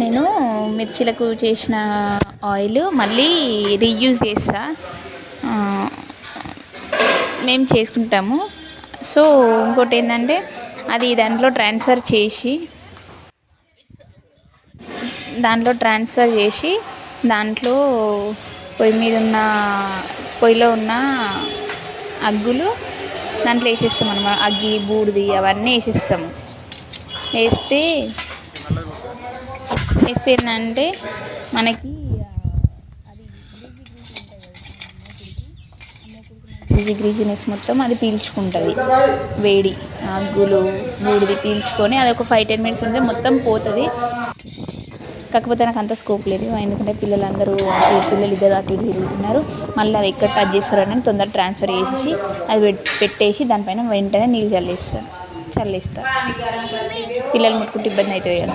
నేను మిర్చిలకు చేసిన ఆయిల్ మళ్ళీ రీయూజ్ చేస్తా. మేము చేసుకుంటాము. సో ఇంకోటి ఏంటంటే అది దాంట్లో ట్రాన్స్ఫర్ చేసి దాంట్లో పొయ్యిలో ఉన్న అగ్గులు దాంట్లో వేసేస్తాం అన్నమాట. అగ్గి బూడిది అవన్నీ వేసేస్తాము. వేస్తే వేస్తే ఏంటంటే మనకి అది గ్రీజీనెస్ మొత్తం అది పీల్చుకుంటుంది. వేడి అగ్గులు బూడిది పీల్చుకొని అది ఒక 5-10 మినిట్స్ ఉంటే మొత్తం పోతుంది. కాకపోతే నాకు అంత స్కోప్ లేదు, ఎందుకంటే పిల్లలు ఇద్దరు అటు ఇటు తిరుగుతున్నారు. మళ్ళీ అది ఎక్కడ టచ్ చేస్తారని తొందరగా ట్రాన్స్ఫర్ చేసేసి అది పెట్టేసి దానిపైన వెంటనే నీళ్ళు చల్లేస్తాను. పిల్లలు ముట్టుకుంటే ఇబ్బంది అవుతుంది కదా.